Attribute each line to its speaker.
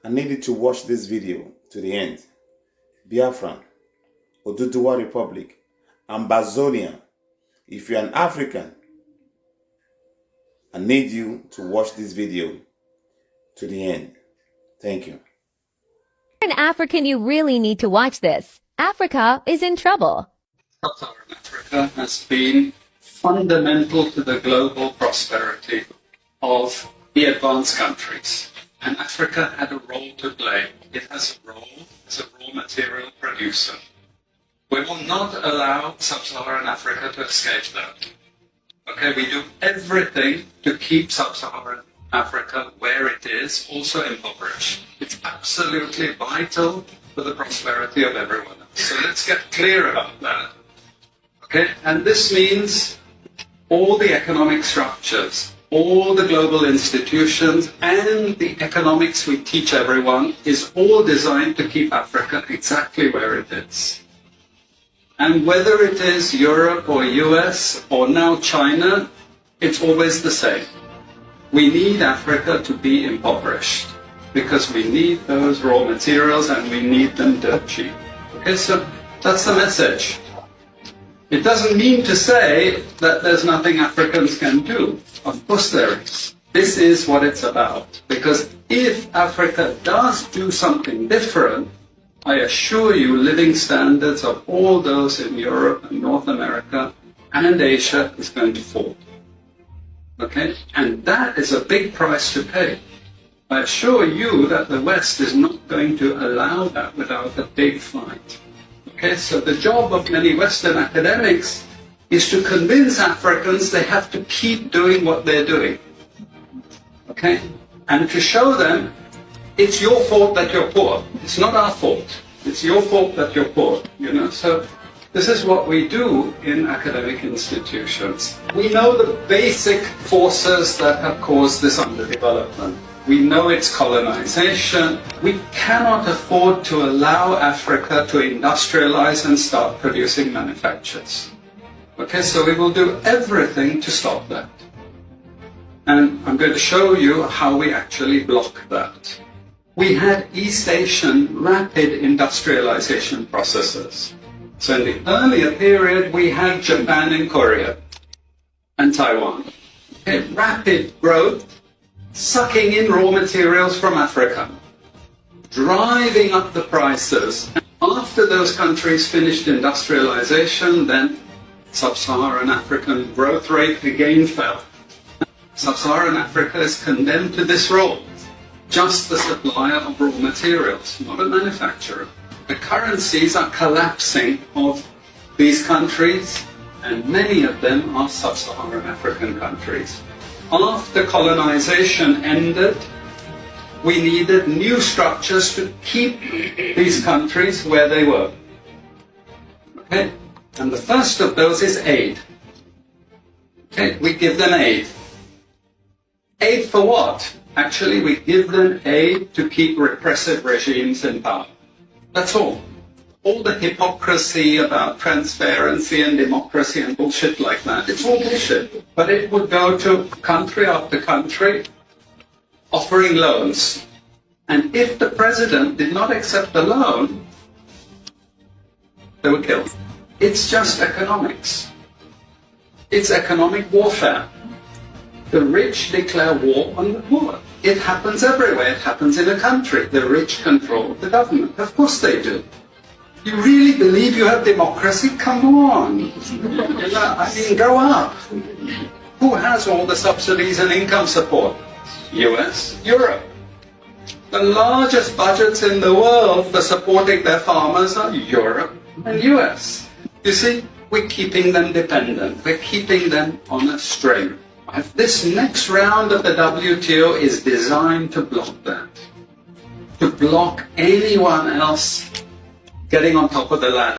Speaker 1: I need you to watch this video to the end. Biafran, Oduduwa Republic, Ambazonian. If you're an African, I need you to watch this video to the end. Thank you.
Speaker 2: If you're an African, you really need to watch this. Africa is in trouble.
Speaker 3: Sub-Saharan Africa has been fundamental to the global prosperity of the advanced countries. And Africa had a role to play. It has a role as a raw material producer. We will not allow Sub-Saharan Africa to escape that. Okay, we do everything to keep Sub-Saharan Africa where it is, also impoverished. It's absolutely vital for the prosperity of everyone else. So let's get clear about that. Okay, and this means all the economic structures, all the global institutions, and the economics we teach everyone is all designed to keep Africa exactly where it is. And whether it is Europe or US or now China, it's always the same. We need Africa to be impoverished because we need those raw materials and we need them dirt cheap. Okay, so that's the message. It doesn't mean to say that there's nothing Africans can do. Of course there is. This is what it's about. Because if Africa does do something different, I assure you living standards of all those in Europe and North America and Asia is going to fall. Okay? And that is a big price to pay. I assure you that the West is not going to allow that without a big fight. Okay, so the job of many Western academics is to convince Africans they have to keep doing what they're doing. Okay? And to show them it's your fault that you're poor. It's not our fault. It's your fault that you're poor. You know, so this is what we do in academic institutions. We know the basic forces that have caused this underdevelopment. We know it's colonization. We cannot afford to allow Africa to industrialize and start producing manufactures. Okay, so we will do everything to stop that. And I'm going to show you how we actually block that. We had East Asian rapid industrialization processes. So in the earlier period, we had Japan and Korea and Taiwan. Okay, rapid growth, sucking in raw materials from Africa, driving up the prices. After those countries finished industrialization, then Sub-Saharan African growth rate again fell. Sub-Saharan Africa is condemned to this role, just the supplier of raw materials, not a manufacturer. The currencies are collapsing of these countries, and many of them are Sub-Saharan African countries. After colonization ended, we needed new structures to keep these countries where they were. Okay? And the first of those is aid. Okay? We give them aid. Aid for what? Actually, we give them aid to keep repressive regimes in power. That's all. All the hypocrisy about transparency and democracy and bullshit like that, it's all bullshit. But it would go to country after country offering loans. And if the president did not accept the loan, they were killed. It's just economics. It's economic warfare. The rich declare war on the poor. It happens everywhere. It happens in a country. The rich control the government. Of course they do. You really believe you have democracy? Come on. I mean, grow up. Who has all the subsidies and income support? US, Europe. The largest budgets in the world for supporting their farmers are Europe and US. You see, we're keeping them dependent. We're keeping them on a string. This next round of the WTO is designed to block that. To block anyone else getting on top of the ladder.